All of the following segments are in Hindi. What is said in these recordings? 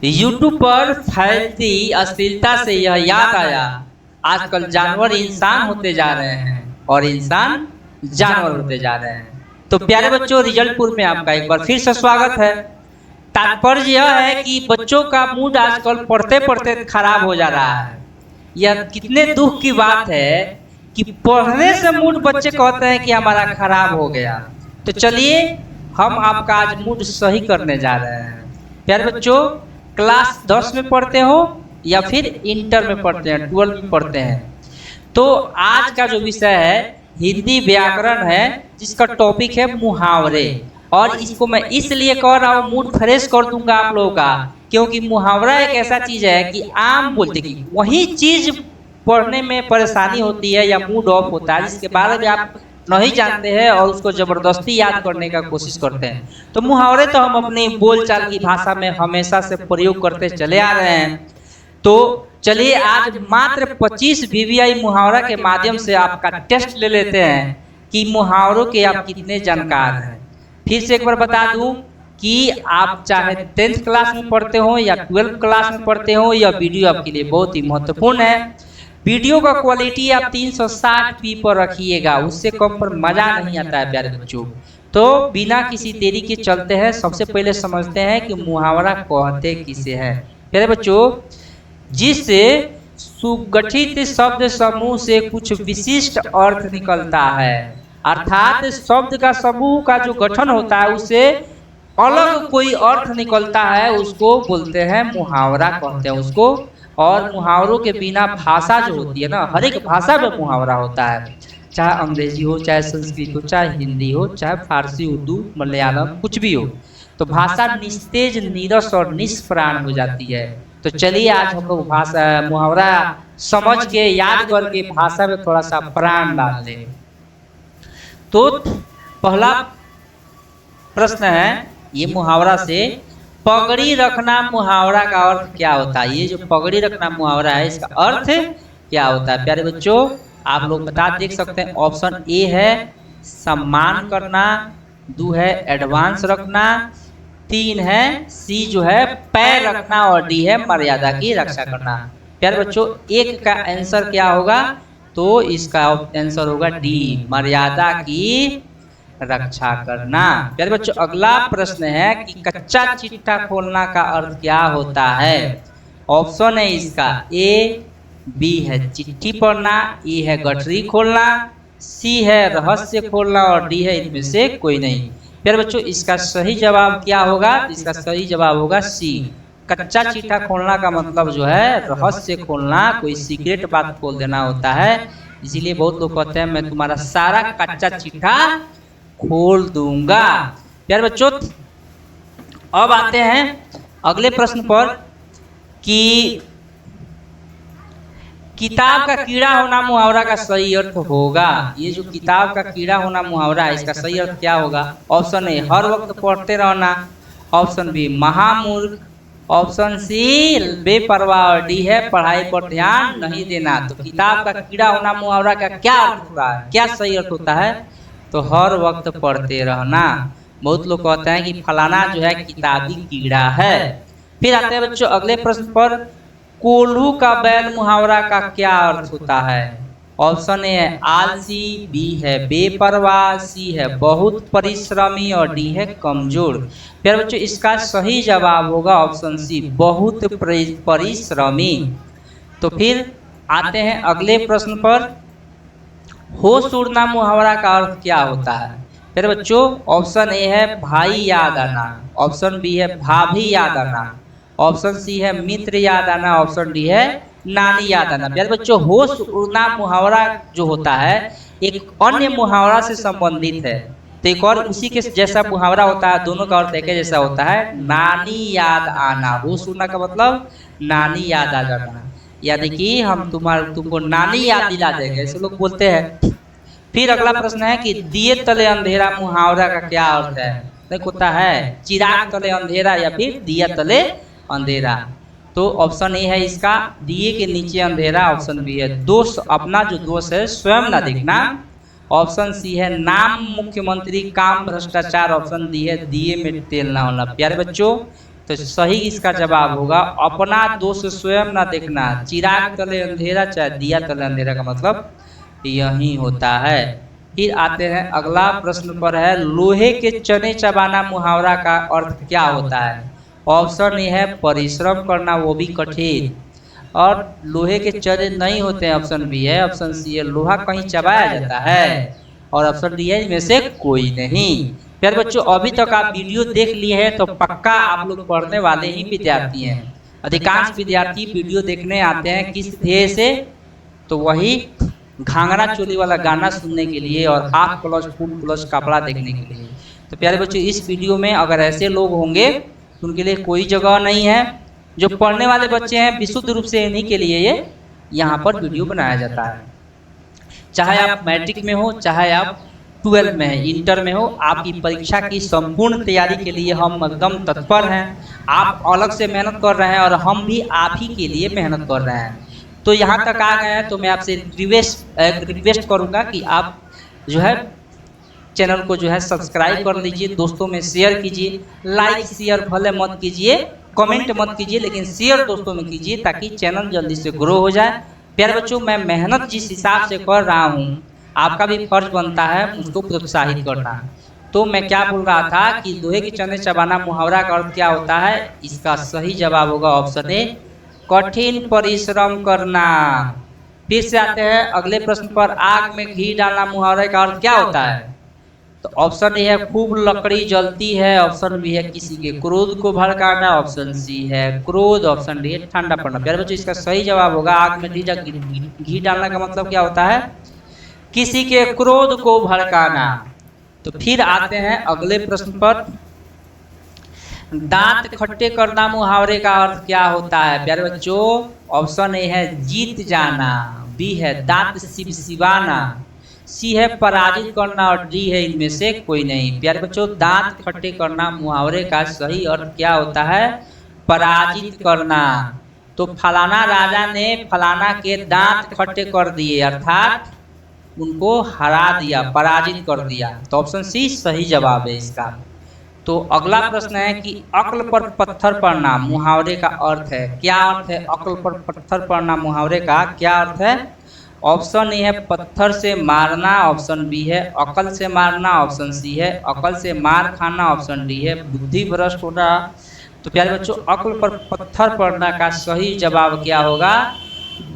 यूट्यूब पर फैलती अश्लीलता से यह याद आया, आजकल जानवर इंसान होते जा रहे हैं और इंसान जानवर होते जा रहे हैं। तो प्यारे बच्चों, रिजल्टपुर में आपका एक बार फिर से स्वागत है। तात्पर्य यह है कि बच्चों का मूड आजकल पढ़ते पढ़ते खराब हो जा रहा है। यह कितने दुख की बात है कि पढ़ने से मूड बच्चे कहते हैं कि हमारा खराब हो गया। तो चलिए हम आपका आज मूड सही करने जा रहे हैं। प्यारे बच्चों, क्लास 10 में पढ़ते हो या फिर इंटर में पढ़ते हैं, 12 में पढ़ते हैं, तो आज का जो विषय है हिंदी व्याकरण है, जिसका टॉपिक है मुहावरे। और इसको मैं इसलिए कह रहा हूँ, मूड फ्रेश कर दूंगा आप लोगों का, क्योंकि मुहावरा एक ऐसा चीज है कि आम बोलते की वही चीज पढ़ने में परेशानी होती है या मूड ऑफ होता है, जिसके बारे में आप नहीं जानते हैं और उसको जबरदस्ती याद करने का कोशिश करते हैं। तो मुहावरे तो हम अपनी बोलचाल की भाषा में हमेशा से प्रयोग करते चले आ रहे हैं। तो चलिए आज मात्र 25 VVI मुहावरा के माध्यम से आपका टेस्ट ले लेते हैं कि मुहावरों के आप कितने जानकार हैं। फिर से एक बार बता दूं कि आप चाहे 10th क्लास में पढ़ते हो या 12th क्लास में पढ़ते हो, यह वीडियो आपके लिए बहुत ही महत्वपूर्ण है। वीडियो का क्वालिटी आप 360p पर रखिएगा, उससे कम पर मजा नहीं आता है प्यारे बच्चों। तो बिना किसी देरी के चलते हैं, सबसे पहले समझते हैं कि मुहावरा कहते किसे है। प्यारे बच्चों, जिससे सुगठित शब्द समूह से कुछ विशिष्ट अर्थ निकलता है, अर्थात शब्द का समूह का जो गठन होता है उससे अलग कोई अर्थ निकलता है, उसको बोलते हैं मुहावरा कहते हैं उसको। और मुहावरों के बिना भाषा जो होती है ना, हर एक भाषा में मुहावरा होता है, चाहे अंग्रेजी हो, चाहे संस्कृत हो, चाहे हिंदी हो, चाहे फारसी, उर्दू, मलयालम, कुछ भी हो, तो भाषा निस्तेज, नीरस और निष्प्राण हो जाती है। तो चलिए आज हम लोग भाषा मुहावरा समझ के याद करके भाषा में थोड़ा सा प्राण डाल दें। तो पहला प्रश्न है, ये मुहावरा से पगड़ी रखना मुहावरा का अर्थ क्या होता है। ये जो पगड़ी रखना मुहावरा है, इसका अर्थ क्या होता है प्यारे बच्चों, आप लोग बता देख सकते हैं। ऑप्शन ए है सम्मान करना, 2 है एडवांस रखना, 3 है सी जो है पैर रखना, और डी है मर्यादा की रक्षा करना। प्यारे बच्चों, एक का आंसर क्या होगा, तो इसका आंसर होगा डी, मर्यादा की रक्षा करना। प्यारे बच्चों, अगला प्रश्न है कि कच्चा चिट्ठा खोलना का अर्थ क्या होता है। ऑप्शन है इसका ए, बी है चिट्ठी पढ़ना, ए है गठरी खोलना, सी है रहस्य खोलना, और डी है इनमें से कोई नहीं। प्यारे बच्चों, इसका सही जवाब क्या होगा, इसका सही जवाब होगा सी। कच्चा चिट्ठा खोलना का मतलब जो है रहस्य खोलना, कोई सीक्रेट बात खोल देना होता है। इसीलिए बहुत लोग कहते हैं मैं तुम्हारा सारा कच्चा चिट्ठा खोल दूंगा। प्यारे बच्चों, अब आते हैं अगले प्रश्न पर कि किताब का कीड़ा होना मुहावरा का सही अर्थ होगा। ये जो किताब का कीड़ा होना मुहावरा है, इसका सही अर्थ क्या होगा। ऑप्शन ए हर वक्त पढ़ते रहना, ऑप्शन बी महामूर्ख, ऑप्शन सी बेपरवाह, और डी है पढ़ाई पर ध्यान नहीं देना। तो किताब का कीड़ा होना मुहावरा का क्या अर्थ होता है, क्या सही अर्थ होता है, तो हर वक्त पढ़ते रहना। बहुत लोग कहते हैं कि फलाना जो है किताबी कीड़ा है। फिर आते हैं बच्चों अगले प्रश्न पर, कोल्हू का बैल मुहावरा का क्या अर्थ होता है। ऑप्शन ए है आलसी, बी है बेपरवाह, सी है बहुत परिश्रमी, और डी है कमजोर। फिर बच्चों इसका सही जवाब होगा ऑप्शन सी, बहुत परिश्रमी। तो फिर आते हैं अगले प्रश्न पर, होश उड़ना मुहावरा का अर्थ क्या होता है। फिर बच्चों ऑप्शन ए है भाई याद आना, ऑप्शन बी है भाभी याद आना, ऑप्शन सी है मित्र याद आना, ऑप्शन डी है नानी याद आना। प्यारे बच्चों, होश उड़ना मुहावरा जो होता है एक अन्य मुहावरा से संबंधित है। तो एक और उसी के जैसा मुहावरा होता है, दोनों का अर्थ एक जैसा होता है, नानी याद आना। होश उड़ना का मतलब नानी याद आ जाना, यानी कि हम तुमको नानी याद दिला देंगे, ऐसे लोग बोलते हैं। फिर अगला प्रश्न है कि दिए तले अंधेरा मुहावरा का क्या अर्थ है। देख होता है चिराग तले अंधेरा या फिर दिया तले अंधेरा। तो ऑप्शन ए है इसका दिए के नीचे अंधेरा, ऑप्शन बी है दोष, अपना जो दोष है स्वयं ना देखना, ऑप्शन सी है नाम मुख्यमंत्री काम भ्रष्टाचार, ऑप्शन डी है दिए में तेल ना होना। प्यारे बच्चों, तो सही इसका जवाब होगा अपना दोष स्वयं न देखना, चिराग तले अंधेरा चाहे दिया तले अंधेरा का मतलब यही होता है। फिर आते हैं अगला प्रश्न पर है लोहे के चने चबाना मुहावरा का अर्थ क्या होता है। ऑप्शन ए है परिश्रम करना वो भी कठिन, और लोहे के चने नहीं होते हैं ऑप्शन बी है, ऑप्शन सी है लोहा कहीं चबाया जाता है, और ऑप्शन डी है इनमें से कोई नहीं। प्यारे बच्चों अभी तक आप वीडियो देख लिए हैं तो पक्का आप लोग पढ़ने वाले ही विद्यार्थी हैं। अधिकांश विद्यार्थी वीडियो देखने आते हैं किस ध्येय से, तो वही घाघरा चोली वाला गाना सुनने के लिए और हाफ प्लस फुल प्लस कपड़ा देखने के लिए। तो प्यारे बच्चों इस वीडियो में अगर ऐसे लोग होंगे तो उनके लिए कोई जगह नहीं है। जो पढ़ने वाले बच्चे हैं विशुद्ध रूप से इन्हीं के लिए ये यहाँ पर वीडियो बनाया जाता है। चाहे आप मैट्रिक में हो, चाहे आप 12 में है, इंटर में हो, आपकी परीक्षा की संपूर्ण तैयारी के लिए हम एकदम तत्पर हैं। आप अलग से मेहनत कर रहे हैं और हम भी आप ही के लिए मेहनत कर रहे हैं। तो यहाँ तक आ गए हैं तो मैं आपसे रिक्वेस्ट करूँगा कि आप जो है चैनल को जो है सब्सक्राइब कर लीजिए, दोस्तों में शेयर कीजिए। लाइक शेयर भले मत कीजिए, कमेंट मत कीजिए, लेकिन शेयर दोस्तों में कीजिए ताकि चैनल जल्दी से ग्रो हो जाए। प्यारे बच्चों मैं मेहनत जिस हिसाब से कर रहा हूँ आपका भी फर्ज बनता है मुझको प्रोत्साहित करना। तो मैं क्या बोल रहा था कि लोहे के चने चबाना मुहावरा का अर्थ क्या होता है, इसका सही जवाब होगा ऑप्शन ए कठिन परिश्रम करना। फिर से आते हैं अगले प्रश्न पर आग में घी डालना मुहावरे का अर्थ क्या होता है। तो ऑप्शन ए है खूब लकड़ी जलती है, ऑप्शन बी है किसी के क्रोध को भड़काना, ऑप्शन सी है क्रोध, ऑप्शन डी है ठंडा पड़ना। प्यारे बच्चों इसका सही जवाब होगा आग में घी डालना का मतलब क्या होता है किसी के क्रोध को भड़काना। तो फिर आते हैं अगले प्रश्न पर दांत खट्टे करना मुहावरे का अर्थ क्या होता है। प्यारे बच्चों ऑप्शन ए है जीत जाना, बी है दांत सिबसिबाना, सी है पराजित करना और डी है इनमें से कोई नहीं। प्यारे बच्चों दांत खट्टे करना मुहावरे का सही अर्थ क्या होता है पराजित करना। तो फलाना राजा ने फलाना के दांत खट्टे कर दिए अर्थात उनको हरा दिया, पराजित कर दिया। तो ऑप्शन सी सही जवाब है इसका। तो अगला प्रश्न है कि अक्ल पर पत्थर पड़ना मुहावरे का अर्थ है क्या अर्थ है। अक्ल पर पत्थर पड़ना मुहावरे का क्या अर्थ है। ऑप्शन ए है पत्थर से मारना, ऑप्शन बी है अकल से मारना, ऑप्शन सी है अकल से मार खाना, ऑप्शन डी है बुद्धि भ्रष्ट होना। तो प्यारे बच्चों अक्ल पर पत्थर पड़ना का सही जवाब क्या होगा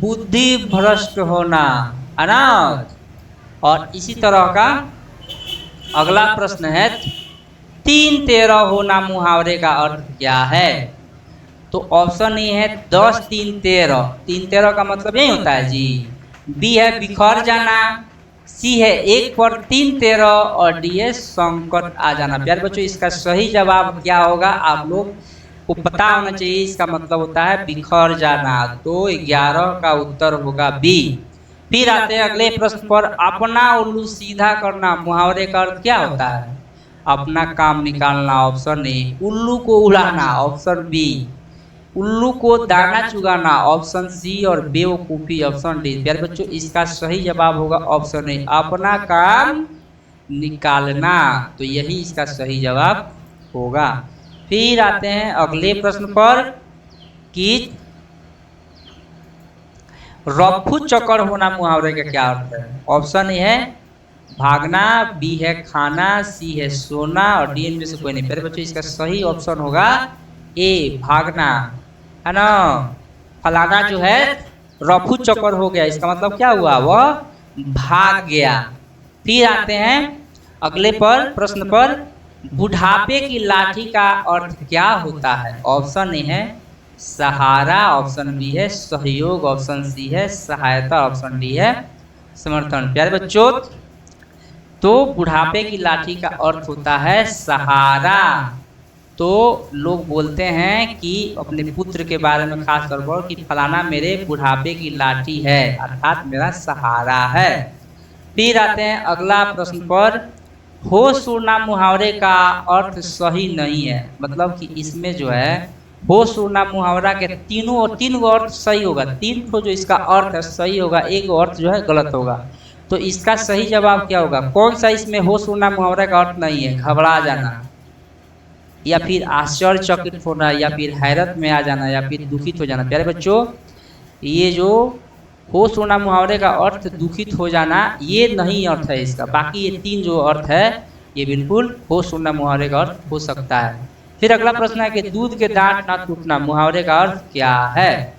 बुद्धि भ्रष्ट होना, अनाथ। और इसी तरह का अगला प्रश्न है 3-13 होना मुहावरे का अर्थ क्या है। तो ऑप्शन ए है 10-3-13, 3-13 का मतलब यही होता है जी। बी है बिखर जाना, सी है 1 पर 3-13 और डी है संकट आ जाना। प्यारे बच्चों इसका सही जवाब क्या होगा आप लोग को पता होना चाहिए। इसका मतलब होता है बिखर जाना। तो 11 का उत्तर होगा बी। फिर आते हैं अगले प्रश्न पर अपना उल्लू सीधा करना मुहावरे का अर्थ क्या होता है। अपना काम निकालना ऑप्शन ए, उल्लू को उड़ाना ऑप्शन बी, उल्लू को दाना चुगाना ऑप्शन सी और बेवकूफ़ी ऑप्शन डी। प्यारे बच्चों इसका सही जवाब होगा ऑप्शन ए अपना काम निकालना। तो यही इसका सही जवाब होगा। फिर आते हैं अगले प्रश्न पर कि रफू चक्कर होना मुहावरे का क्या अर्थ है। ऑप्शन ए है भागना, बी है खाना, सी है सोना और डी इनमें से कोई नहीं। प्यारे बच्चों इसका सही ऑप्शन होगा ए भागना, है ना। फलाना जो है रफू चक्कर हो गया इसका मतलब क्या हुआ वह भाग गया। फिर आते हैं अगले पर प्रश्न पर बुढ़ापे की लाठी का अर्थ क्या होता है। ऑप्शन ए है सहारा, ऑप्शन बी है सहयोग, ऑप्शन सी है सहायता, ऑप्शन डी है समर्थन। प्यारे बच्चों तो बुढ़ापे की लाठी का अर्थ होता है सहारा। तो लोग बोलते हैं कि अपने पुत्र के बारे में खास तौर पर कि फलाना मेरे बुढ़ापे की लाठी है अर्थात मेरा सहारा है। फिर आते हैं अगला प्रश्न पर होश उड़ना मुहावरे का अर्थ सही नहीं है। मतलब कि इसमें जो है होश उड़ना मुहावरा के तीन गो अर्थ सही होगा, 3 जो इसका अर्थ है सही होगा, एक अर्थ जो है गलत होगा। तो इसका सही जवाब क्या होगा। कौन सा इसमें होश उड़ना मुहावरा का अर्थ नहीं है। घबरा जाना, या फिर आश्चर्यचकित होना, या फिर हैरत में आ जाना, या फिर दुखित हो जाना। प्यारे बच्चों, ये जो होश होना मुहावरे का अर्थ दुखित हो जाना ये नहीं अर्थ है इसका। बाकी ये 3 जो अर्थ है ये बिल्कुल होश होना मुहावरे का अर्थ हो सकता है। फिर अगला प्रश्न है कि दूध के दांत ना टूटना मुहावरे का अर्थ क्या है?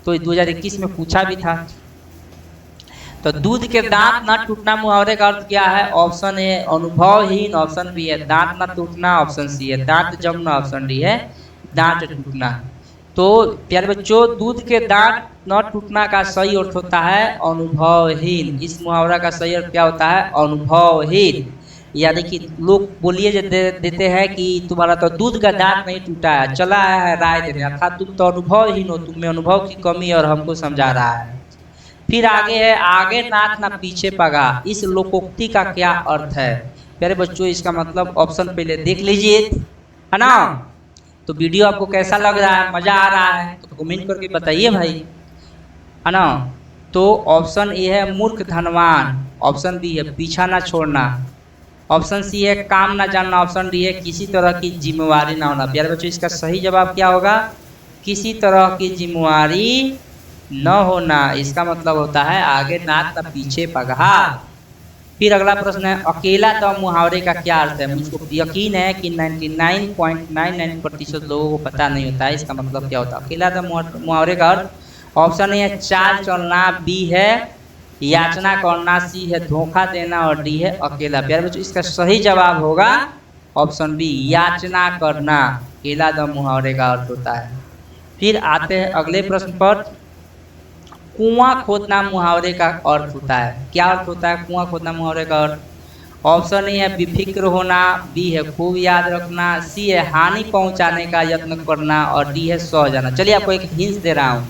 तो 2021 में पूछा भी था। तो दूध के दांत ना टूटना मुहावरे का अर्थ क्या है? ऑप्शन ए अनुभवहीन, ऑप्शन बी है दांत ना टूटना, ऑप्शन सी है दांत जमना, ऑप्शन डी है दांत टूटना। तो प्यारे बच्चों, दूध के दांत न टूटना का सही अर्थ होता है अनुभवहीन। इस मुहावरा का सही अर्थ क्या होता है? अनुभवहीन। यानी कि लोग बोलिए देते हैं कि तुम्हारा तो दूध का दांत नहीं टूटा है, चला आया है राय देने, अर्थात तुम तो अनुभवहीन हो, तुम में अनुभव की कमी और हमको समझा रहा है। फिर आगे है आगे नाथ ना पीछे पगा, इस लोकोक्ति का क्या अर्थ है? प्यारे बच्चों, इसका मतलब ऑप्शन पहले देख लीजिए, है ना। तो वीडियो आपको कैसा लग रहा है, मजा आ रहा है तो कमेंट करके बताइए भाई, है ना। तो ऑप्शन ए है मूर्ख धनवान, ऑप्शन बी है पीछा ना छोड़ना, ऑप्शन सी है काम ना जानना, ऑप्शन डी है किसी तरह की जिम्मेवारी ना होना। प्यारे बच्चों, इसका सही जवाब क्या होगा? किसी तरह की जिम्मेवारी न होना। इसका मतलब होता है आगे नाथ ना पीछे पगहा। फिर अगला प्रश्न है अकेला तो मुहावरे का क्या अर्थ है? मुझको यकीन है कि 99.99% लोगों को पता नहीं होता है इसका मतलब क्या होता है। अकेला तो मुहावरे का अर्थ ऑप्शन ए है चाल चलना, बी है याचना करना, सी है धोखा देना और डी है अकेला। प्यारे बच्चों, इसका सही जवाब होगा ऑप्शन बी याचना करना। अकेला तो मुहावरे का अर्थ होता है। फिर आते हैं अगले प्रश्न पर। कुआं खोदना मुहावरे का अर्थ होता है, क्या अर्थ होता है कुआं खोदना मुहावरे का अर्थ? ऑप्शन ए है बेफिक्र होना, बी है खूब याद रखना, सी है हानि पहुंचाने का यत्न करना और डी है सो जाना। चलिए आपको एक हिंट दे रहा हूँ।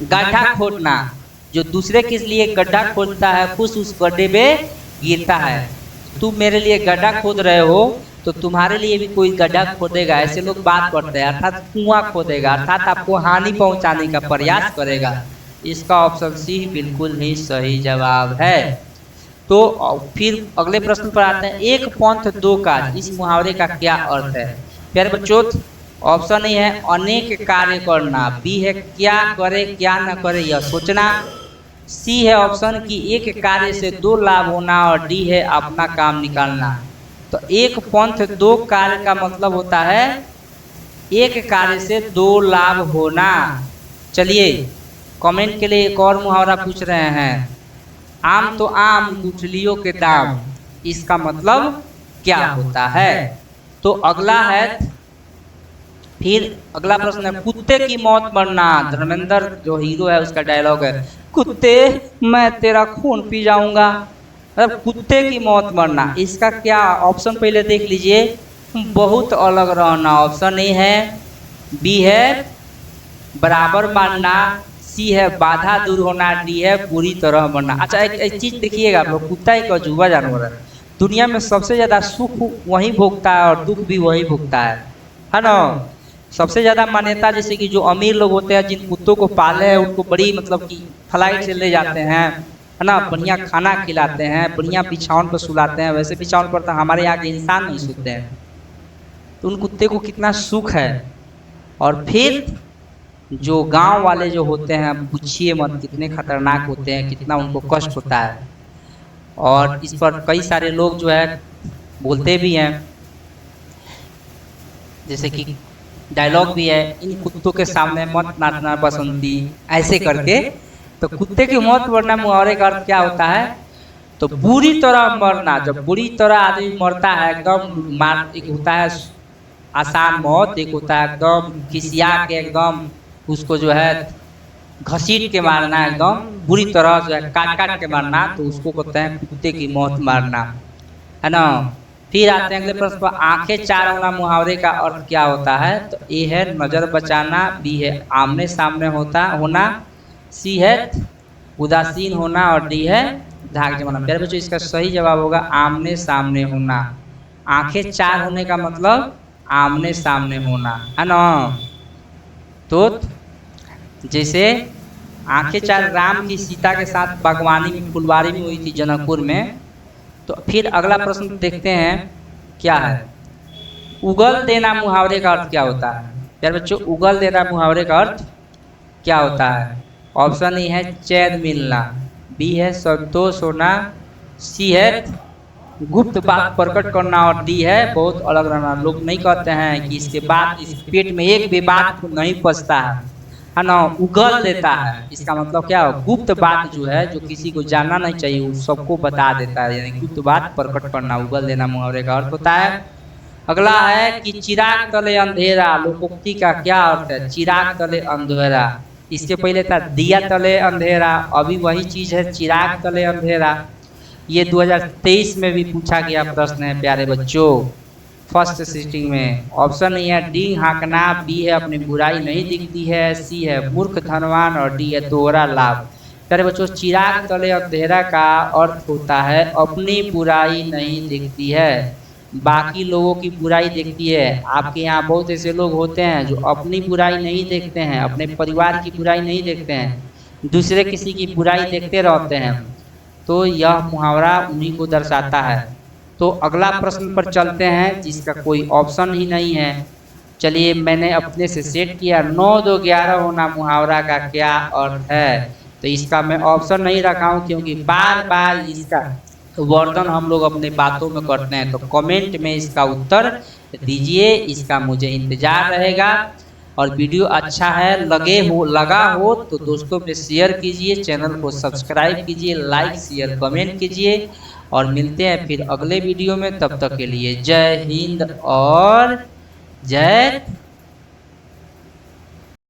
गड्ढा खोदना, जो दूसरे के लिए गड्ढा खोदता है खुद उस गड्ढे में गिरता है। तुम मेरे लिए गड्ढा खोद रहे हो तो तुम्हारे लिए भी कोई गड्ढा खोदेगा, ऐसे लोग बात करते हैं, अर्थात कुआं खोदेगा, अर्थात आपको हानि पहुंचाने का प्रयास करेगा। इसका ऑप्शन सी बिल्कुल ही सही जवाब है। तो फिर अगले प्रश्न पर आते हैं एक पंथ दो काज, इस मुहावरे का क्या अर्थ है? प्यारे बच्चों, ऑप्शन ए है अनेक कार्य करना, बी है क्या करे क्या न करे यह सोचना, सी है ऑप्शन की एक कार्य से 2 लाभ होना और डी है अपना काम निकालना। तो एक पंथ दो कार्य का मतलब होता है एक कार्य से 2 लाभ होना। चलिए कमेंट के लिए एक और मुहावरा पूछ रहे हैं, आम तो आम गुठलियों के दाम, इसका मतलब क्या होता है? तो अगला है, फिर अगला प्रश्न है कुत्ते की मौत मरना। धर्मेंद्र जो हीरो है उसका डायलॉग है कुत्ते मैं तेरा खून पी जाऊंगा, मतलब कुत्ते की मौत मरना। इसका क्या ऑप्शन पहले देख लीजिए। बहुत अलग रहना, ऑप्शन ए है, बी है बराबर मारना, सी है बाधा दूर होना, डी है बुरी तरह मरना। अच्छा एक चीज देखिएगा आप लोग, कुत्ता एक अजूबा जानवर है, दुनिया में सबसे ज्यादा सुख वही भोगता है और दुख भी वही भोगता है ना। सबसे ज्यादा मान्यता जैसे कि जो अमीर लोग होते हैं जिन कुत्तों को पाले हैं उनको बड़ी मतलब कि फ्लाइट से ले जाते हैं, है ना, बढ़िया खाना खिलाते हैं, बढ़िया बिछावन पर सुलाते हैं। वैसे बिछावन पर तो हमारे यहाँ के इंसान नहीं सोते हैं, तो उन कुत्ते को कितना सुख है। और फिर जो गांव वाले जो होते हैं, पूछिए मत कितने खतरनाक होते हैं, कितना उनको कष्ट होता है। और इस पर कई सारे लोग जो है बोलते भी हैं, जैसे कि डायलॉग भी है, इन कुत्तों के सामने मत नाचना बसंती, ऐसे करके। तो कुत्ते की मौत मरना मुहावरे का अर्थ क्या होता है? तो बुरी तरह मरना। जब बुरी तरह आदमी मरता है एकदम मार, एक होता है आसान मौत, एक होता है एकदम खिसिया के एकदम उसको जो है घसीट के मारना, एकदम बुरी तरह जो है काट काट के मारना, तो उसको कहते हैं कुत्ते की मौत मारना, है ना। फिर आते हैं अगले प्रश्न पर, आंखें चार होना मुहावरे का अर्थ क्या होता है? तो ए है नजर बचाना, बी है आमने सामने होना, सी है उदासीन होना और डी है धाक जमाना। प्यारे बच्चों, इसका सही जवाब होगा आमने सामने होना। आंखें चार होने का मतलब आमने सामने होना, है ना। तो जैसे आंखें चार राम की सीता के साथ बागवानी में फुलवारी में हुई थी जनकपुर में। तो फिर अगला प्रश्न देखते हैं क्या है। उगल देना मुहावरे का अर्थ क्या होता है प्यारे बच्चों? उगल देना मुहावरे का अर्थ क्या होता है? ऑप्शन ए है चैन मिलना, बी है संतोष होना, सी है गुप्त बात प्रकट करना और डी है बहुत अलग रहना। लोग नहीं कहते हैं कि इसके बाद इस पेट में एक भी बात नहीं पचता है ना, उगल देता है। इसका मतलब क्या है? गुप्त बात जो है, जो किसी को जानना नहीं चाहिए, वो सबको बता देता है, यानी गुप्त बात प्रकट करना, उगल देना मुहावरे का अर्थ होता है। अगला है कि चिराग तले अंधेरा, लोकोक्ति का क्या अर्थ है? चिराग तले अंधेरा, इसके पहले था दिया तले अंधेरा, अभी वही चीज है चिराग तले अंधेरा। ये 2023 में भी पूछा गया प्रश्न है प्यारे बच्चों, फर्स्ट सिटिंग में। ऑप्शन ए है डी हाँकना, बी है अपनी बुराई नहीं दिखती है, सी है मूर्ख धनवान और डी है दोहरा लाभ। प्यारे बच्चों, चिराग तले अंधेरा का अर्थ होता है अपनी बुराई नहीं दिखती है, बाकी लोगों की बुराई दिखती है। आपके यहाँ बहुत ऐसे लोग होते हैं जो अपनी बुराई नहीं देखते हैं, अपने परिवार की बुराई नहीं देखते हैं, दूसरे किसी की बुराई देखते रहते हैं। तो यह मुहावरा उन्हीं को दर्शाता है। तो अगला प्रश्न पर चलते हैं जिसका कोई ऑप्शन ही नहीं है। चलिए, मैंने अपने से सेट किया 9 2 11 होना मुहावरा का क्या अर्थ है। तो इसका मैं ऑप्शन नहीं रखा हूँ क्योंकि बार बार इसका वर्णन हम लोग अपने बातों में करते हैं। तो कमेंट में इसका उत्तर दीजिए, इसका मुझे इंतजार रहेगा। और वीडियो अच्छा है लगा हो तो दोस्तों में शेयर कीजिए, चैनल को सब्सक्राइब कीजिए, लाइक शेयर कमेंट कीजिए और मिलते हैं फिर अगले वीडियो में। तब तक के लिए जय हिंद और जय